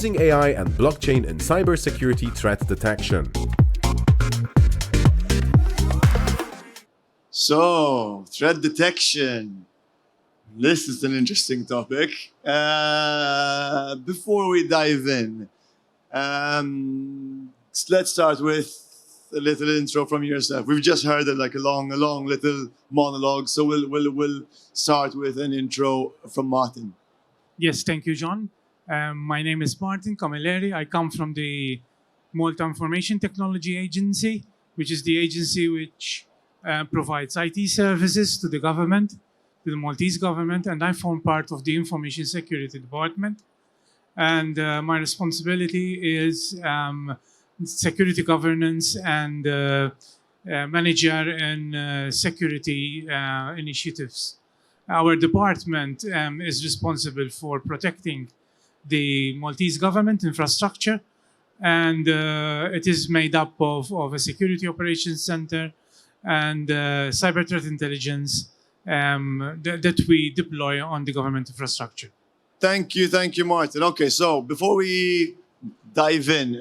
using AI and blockchain in cybersecurity threat detection. So, threat detection. This is an interesting topic. Before we dive in, let's start with a little intro from yourself. We've just heard like a long little monologue, so we'll start with an intro from Martin. Yes, thank you, John. My name is Martin Camilleri. I come from the Malta Information Technology Agency, which is the agency which provides IT services to the government, to the Maltese government, and I form part of the Information Security Department. And my responsibility is security governance and manager in security initiatives. Our department is responsible for protecting the Maltese government infrastructure, and it is made up of a security operations center and cyber threat intelligence that we deploy on the government infrastructure. Thank you, Martin. Okay, so before we dive in,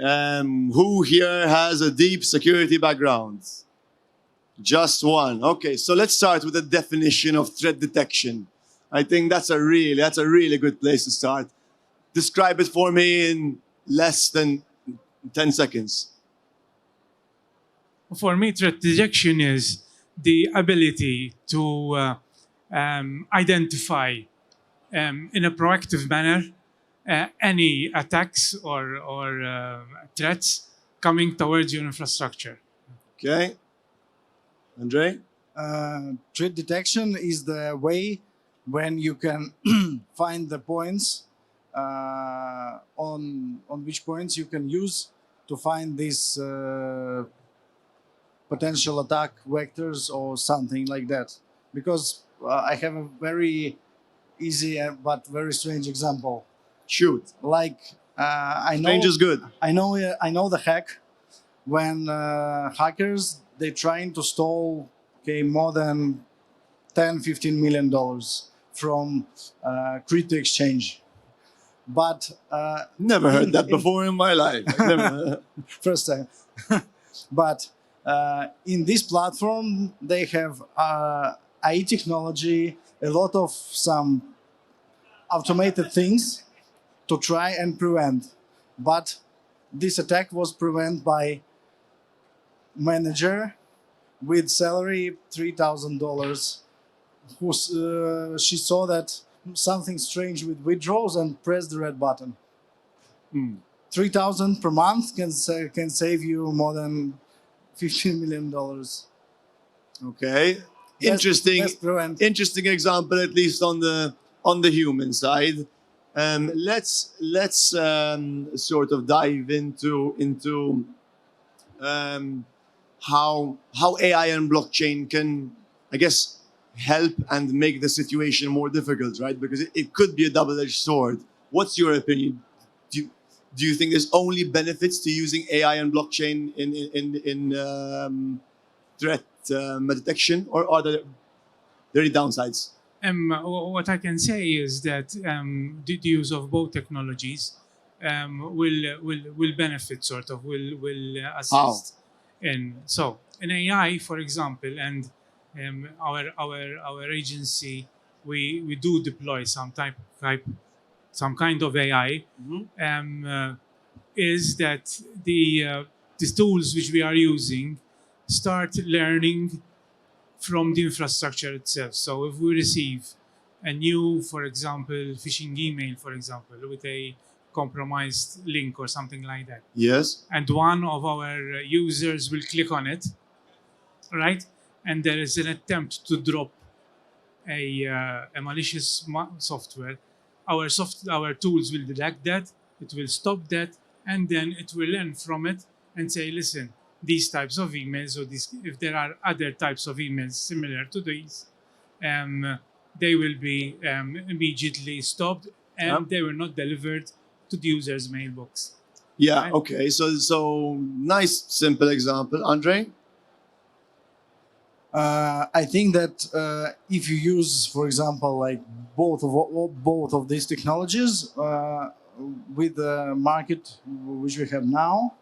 who here has a deep security background? Just one. Okay, so let's start with the definition of threat detection. I think that's a really good place to start. Describe it for me in less than 10 seconds. For me, threat detection is the ability to identify in a proactive manner any attacks or threats coming towards your infrastructure. Okay. Andrei? Threat detection is the way when you can find the points on which points you can use to find these potential attack vectors or something like that. Because I have a very easy but very strange example. Shoot. Like I know. Strange is good. I know the hack when hackers they're trying to steal more than $10-15 million from crypto exchange. But never heard that before in my life. First time. But in this platform, they have AI technology, a lot of some automated things to try and prevent. But this attack was prevented by manager with salary $3,000 who she saw that something strange with withdrawals and pressed the red button. $3,000 per month can save you more than $15 million. Okay, interesting example, at least on the human side. Let's sort of dive into how AI and blockchain can, I guess, help and make the situation more difficult, right? Because it could be a double-edged sword. What's your opinion? Do you think there's only benefits to using AI and blockchain in threat detection, or are there any downsides? What I can say is that the use of both technologies will benefit, sort of, will assist. In AI, for example, and our agency, we do deploy some kind of AI. Is that the tools which we are using start learning from the infrastructure itself. So if we receive a new, for example, phishing email, for example, with a compromised link or something like that. Yes. And one of our users will click on it, right? And there is an attempt to drop a malicious software. Our tools will detect that, it will stop that, and then it will learn from it and say, listen, these types of emails, or if there are other types of emails similar to these, they will be immediately stopped and they were not delivered to the user's mailbox. Yeah, right? Okay, so nice, simple example. Andrei? I think that if you use, for example, like both of these technologies, with the market which we have now,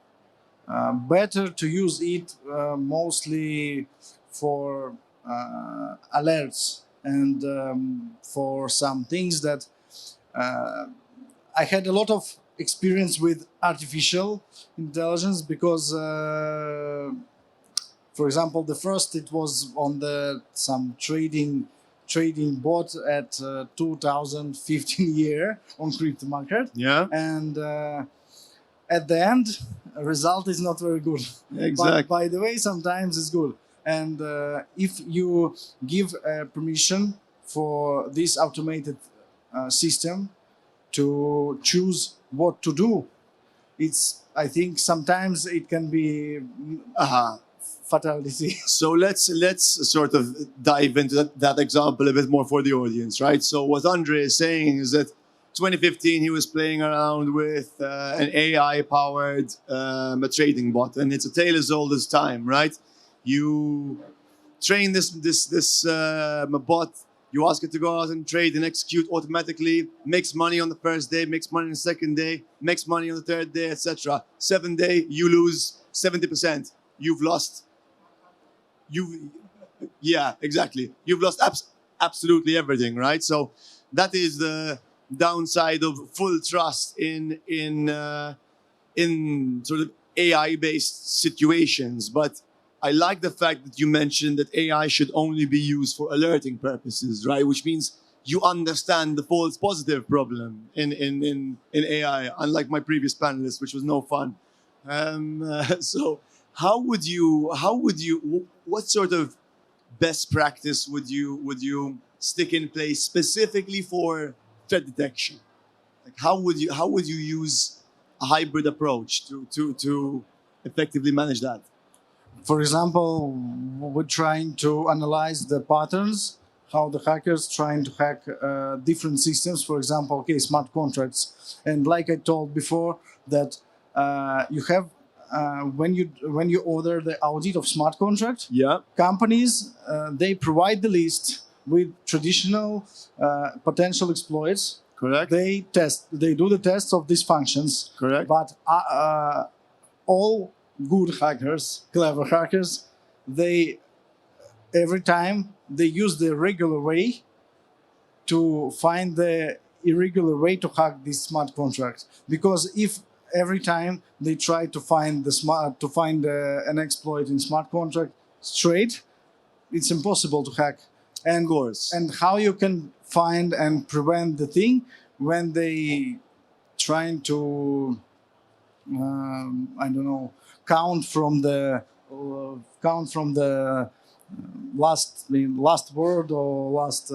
better to use it mostly for alerts and for some things that I had a lot of experience with artificial intelligence because, for example, the first it was on some trading bot at 2015 year on crypto market. Yeah. And at the end, result is not very good. Exactly. But by the way, sometimes it's good. And if you give permission for this automated system to choose what to do, I think sometimes it can be fatality. So let's sort of dive into that example a bit more for the audience, right? So what Andrei is saying is that 2015 he was playing around with an AI-powered trading bot, and it's a tale as old as time, right? You train this bot, you ask it to go out and trade and execute automatically, makes money on the first day, makes money on the second day, makes money on the third day, etc. 7th day, you lose 70%. You've lost. Yeah, exactly. You've lost absolutely everything, right? So that is the downside of full trust in sort of AI-based situations. But I like the fact that you mentioned that AI should only be used for alerting purposes, right? Which means you understand the false positive problem in AI, unlike my previous panelist, which was no fun. So what sort of best practice would you stick in place specifically for threat detection? Like how would you use a hybrid approach to effectively manage that? For example, we're trying to analyze the patterns, how the hackers trying to hack different systems. For example, smart contracts. And like I told before, that you have when you order the audit of smart contract, companies they provide the list with traditional potential exploits. Correct. They do the tests of these functions. Correct. But all good hackers, clever hackers, every time they use the regular way to find the irregular way to hack this smart contract. Because if every time they try to find an exploit in smart contract straight, it's impossible to hack. And of course. And how you can find and prevent the thing when they trying to I don't know, count from the last word or last.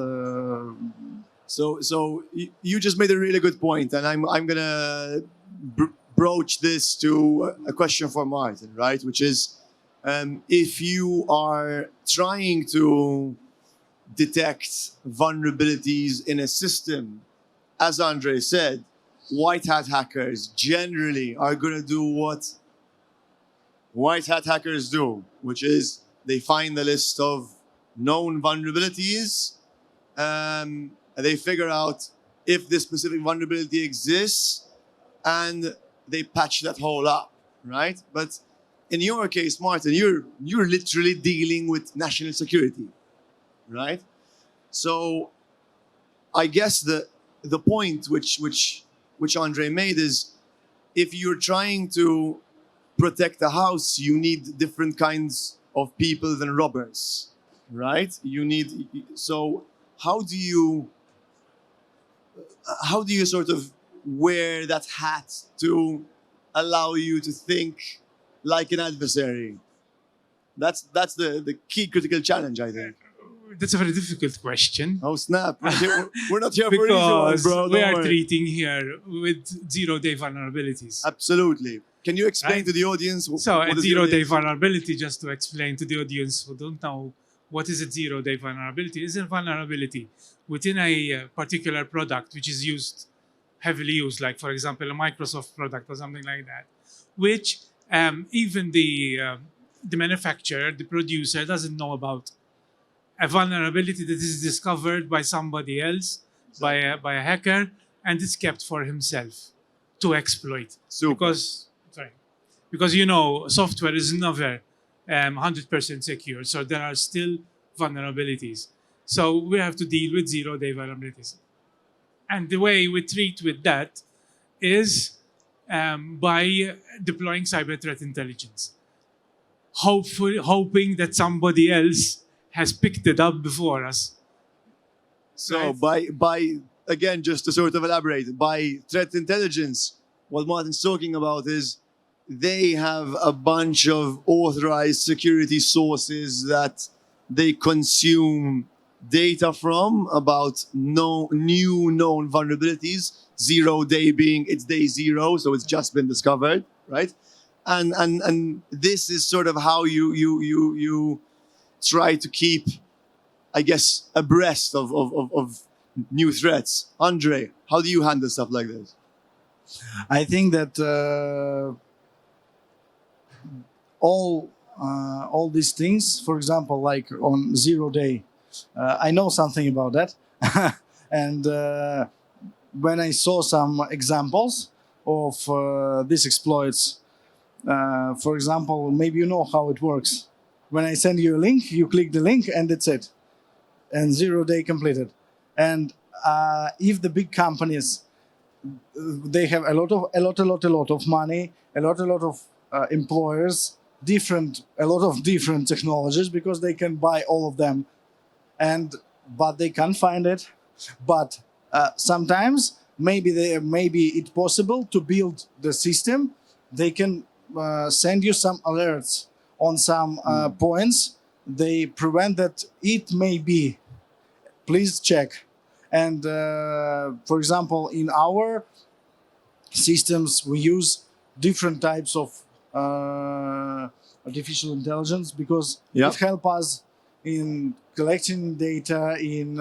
So you just made a really good point, and I'm gonna broach this to a question for Martin, right? Which is, if you are trying to detect vulnerabilities in a system, as Andrei said, white hat hackers generally are going to do what white hat hackers do, which is they find the list of known vulnerabilities, and they figure out if this specific vulnerability exists, and they patch that hole up, right? But in your case, Martin, you're literally dealing with national security, right? So I guess the point which Andrei made is, if you're trying to protect a house, you need different kinds of people than robbers, right? So how do you sort of wear that hat to allow you to think like an adversary? That's the key critical challenge, I think. That's a very difficult question. Oh snap! We're not here for easy ones, bro. We are treating here with zero-day vulnerabilities. Absolutely. Can you explain to the audience? So a zero-day vulnerability, just to explain to the audience who don't know what is a zero-day vulnerability, is a vulnerability within a particular product which is heavily used, like for example a Microsoft product or something like that, which even the manufacturer, the producer, doesn't know about. A vulnerability that is discovered by somebody else, by a hacker, and is kept for himself. to exploit. Super. Because software is never 100% secure, so there are still vulnerabilities. So we have to deal with zero-day vulnerabilities. And the way we treat with that is by deploying cyber threat intelligence, hoping that somebody else has picked it up before us. So Right. by again, just to sort of elaborate, by threat intelligence, what Martin's talking about is they have a bunch of authorized security sources that they consume data from about new known vulnerabilities. 0 day being it's day 0, so it's just been discovered, right? And this is sort of how you try to keep, I guess, abreast of new threats. Andrei, how do you handle stuff like this? I think that all these things, for example, like on 0 day, I know something about that, and when I saw some examples of these exploits, for example, maybe you know how it works. When I send you a link, you click the link, and that's it, and 0 day completed. And if the big companies, they have a lot of money, a lot of employers, a lot of different technologies, because they can buy all of them, but they can't find it. But sometimes maybe it's possible to build the system. They can send you some alerts on some points. They prevent that it may be. Please check. And for example, in our systems, we use different types of artificial intelligence, because it helps us in collecting data, in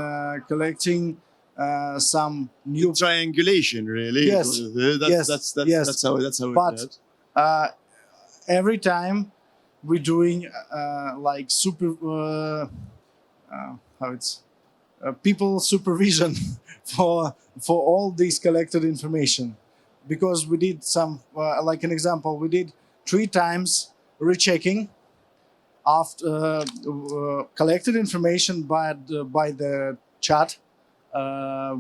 collecting some new Triangulation, really. Yes. That's how it But works. every time we're doing like people supervision for all this collected information, because we did some like an example, we did 3 times rechecking after collected information by the chat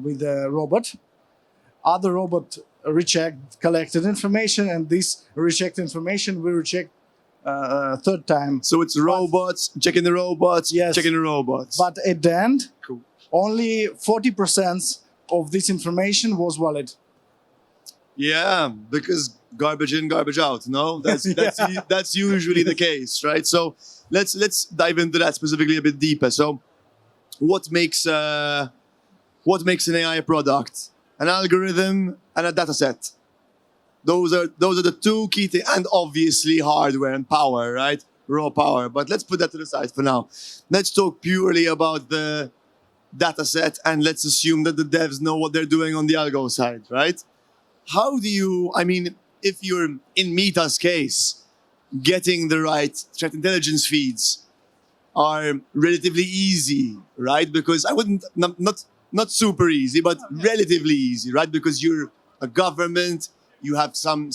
with the robot. Other robot rechecked collected information, and this rechecked information we rechecked 3rd time. So it's robots, checking the robots, Yes. checking the robots. But at the end, Cool. only 40% of this information was valid. Yeah, because garbage in, garbage out. No, that's usually the case, right? So let's dive into that specifically a bit deeper. So, what makes an AI product? An algorithm and a data set. Those are the 2 key things, and obviously hardware and power, right? Raw power. But let's put that to the side for now. Let's talk purely about the data set, and let's assume that the devs know what they're doing on the algo side, right? How do you, if you're in Meta's case, getting the right threat intelligence feeds are relatively easy, right? Because I wouldn't, not super easy, but relatively easy, right? Because you're a government, you have some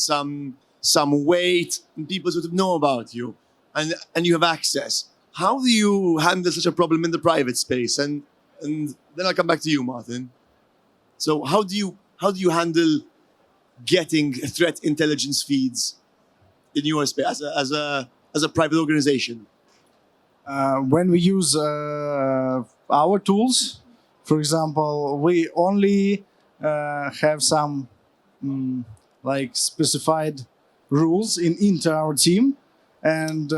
weight, and people sort of know about you, and you have access. How do you handle such a problem in the private space? And then I'll come back to you, Martin. So how do you handle getting threat intelligence feeds in your space as a private organization? When we use our tools, for example, we only have some like specified rules into our team, and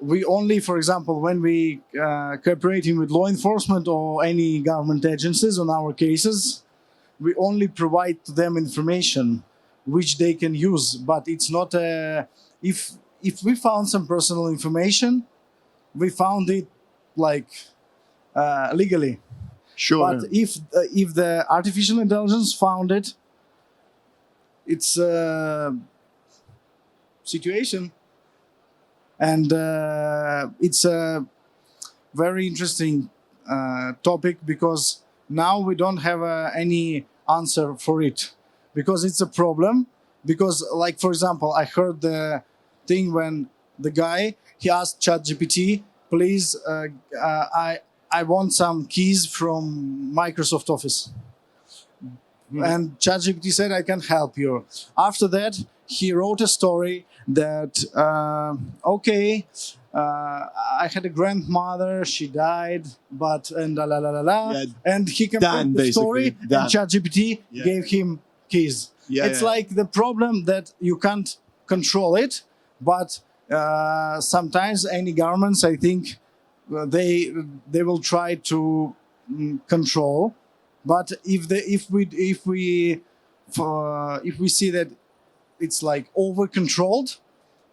we only, for example, when we cooperating with law enforcement or any government agencies on our cases, we only provide to them information which they can use. But it's not if we found some personal information, we found it like legally. Sure. But if the artificial intelligence found it, it's a situation, and it's a very interesting topic, because now we don't have any answer for it, because it's a problem. Because, like, for example, I heard the thing when the guy, he asked ChatGPT, please, I want some keys from Microsoft Office. And ChatGPT said, I can help you. After that, he wrote a story that, I had a grandmother, she died, but, and la la la la la. Yeah, and he completed the story, basically. and Dan. ChatGPT gave him keys. Yeah, It's yeah. like the problem that you can't control it, but sometimes any governments, I think, they will try to control. But if we see that it's like over controlled,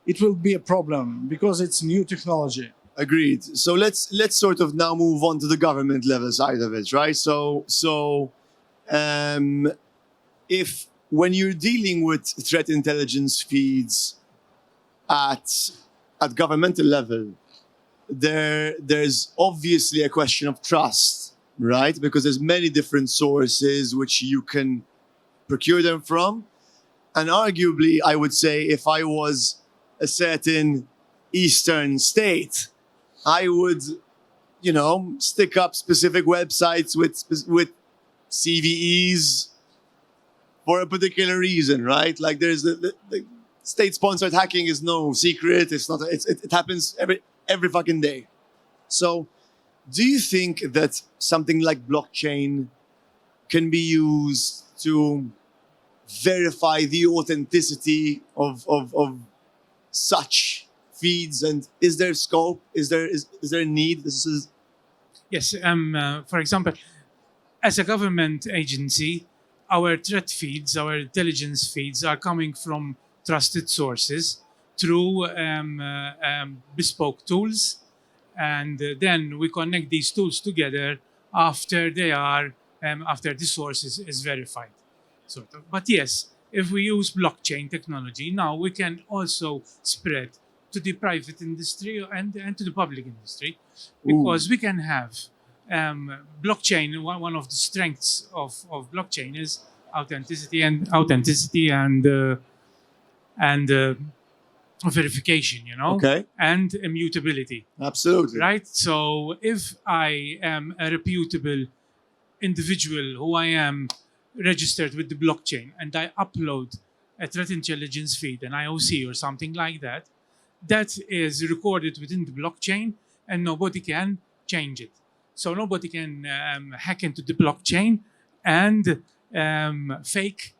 it will be a problem because it's new technology. Agreed. So let's sort of now move on to the government level side of it, right? If when you're dealing with threat intelligence feeds at governmental level, there's obviously a question of trust, right? Because there's many different sources which you can procure them from. And arguably, I would say if I was a certain Eastern state, I would, stick up specific websites with CVEs for a particular reason, right? Like there's the state-sponsored hacking is no secret. It's not. It happens every fucking day. So, do you think that something like blockchain can be used to verify the authenticity of such feeds? And is there scope? Is there a need? Yes. For example, as a government agency, our threat feeds, our intelligence feeds are coming from trusted sources through bespoke tools. And then we connect these tools together after after the source is verified. Sort of. But yes, if we use blockchain technology, now we can also spread to the private industry and to the public industry, because we can have blockchain. One of the strengths of blockchain is authenticity and verification, Okay. and immutability. Absolutely. Right? So if I am a reputable individual who I am registered with the blockchain and I upload a threat intelligence feed, an IOC or something like that, that is recorded within the blockchain and nobody can change it. So nobody can hack into the blockchain and fake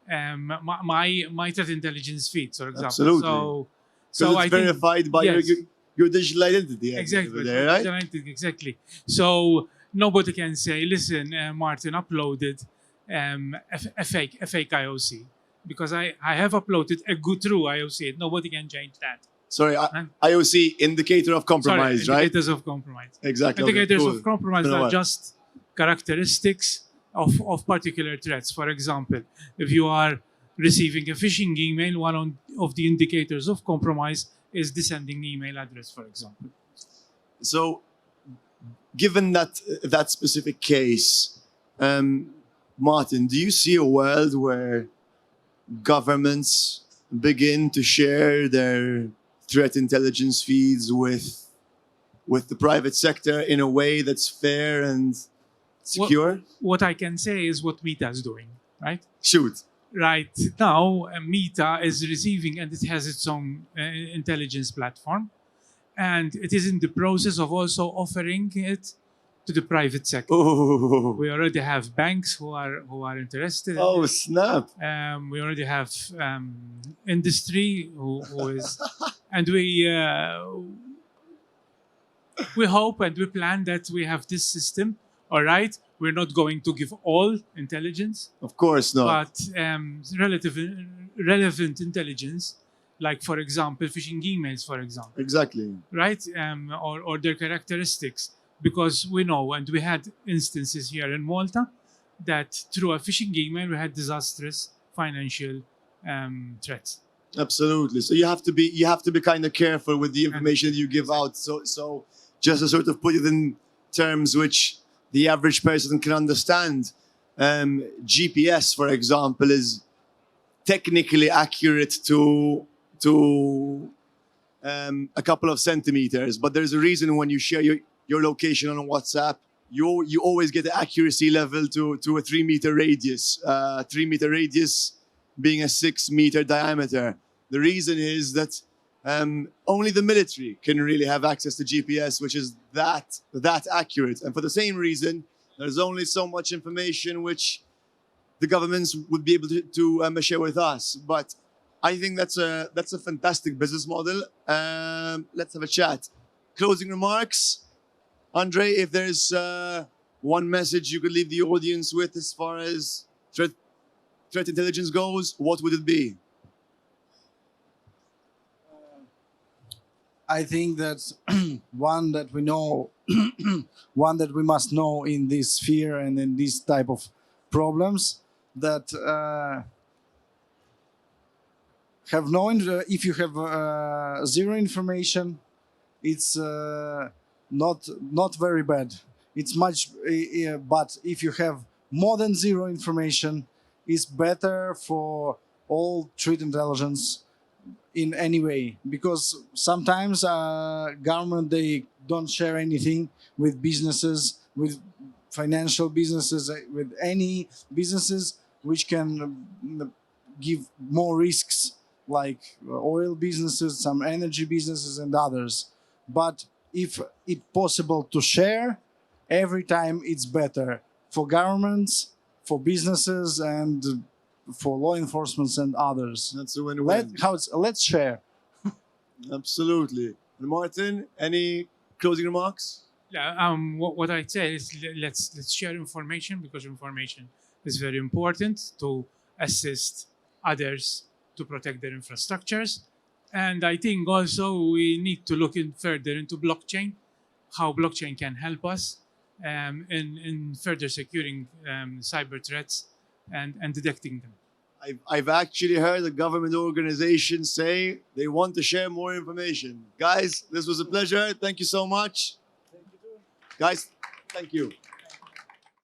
my threat intelligence feed, for example. Absolutely. So it's verified by your digital identity. Exactly. There, right? Exactly. So nobody can say, listen, Martin uploaded a fake IOC, because I have uploaded a good true IOC. And nobody can change that. Sorry, IOC, indicator of compromise, right? Indicators of compromise. Exactly. Indicators cool. of compromise are just characteristics of particular threats. For example, if you are receiving a phishing email, one of the indicators of compromise is the sending email address, for example. So, given that specific case, Martin, do you see a world where governments begin to share their threat intelligence feeds with the private sector in a way that's fair and secure? What I can say is what Meta is doing, right? Shoot. Right now, Meta is receiving, and it has its own intelligence platform, and it is in the process of also offering it to the private sector. Oh. We already have banks who are interested. Oh, snap. We already have industry who is, and we hope and we plan that we have this system. All right, we're not going to give all intelligence, Of course not. but relevant intelligence, like for example, phishing emails, for example, Exactly. right? Or their characteristics, because we know, and we had instances here in Malta that through a phishing email we had disastrous financial threats. Absolutely. So you have to be kind of careful with the information that you give out. So just to sort of put it in terms which the average person can understand. GPS, for example, is technically accurate to a couple of centimeters, but there's a reason when you share your location on WhatsApp, you always get the accuracy level to a 3-meter radius. 3-meter radius being a 6-meter diameter. The reason is that only the military can really have access to GPS, which is that accurate. And for the same reason, there's only so much information which the governments would be able to share with us. But I think that's a fantastic business model. Let's have a chat. Closing remarks, Andrei. If there's one message you could leave the audience with as far as threat intelligence goes, what would it be? I think that one that we know, one that we must know in this sphere and in this type of problems, that have no. If you have zero information, it's not very bad. It's much, but if you have more than zero information, it's better for all threat intelligence in any way, because sometimes government, they don't share anything with businesses, with financial businesses, with any businesses which can give more risks, like oil businesses, some energy businesses and others. But if it's possible to share, every time it's better for governments, for businesses, and for law enforcement and others. That's a win-win. Let's share. Absolutely. And Martin, any closing remarks? Yeah, what I'd say is let's share information, because information is very important to assist others to protect their infrastructures. And I think also we need to look further into blockchain, how blockchain can help us in further securing cyber threats and detecting them. I've actually heard a government organization say they want to share more information. Guys, this was a pleasure. Thank you so much. Thank you. Guys, thank you.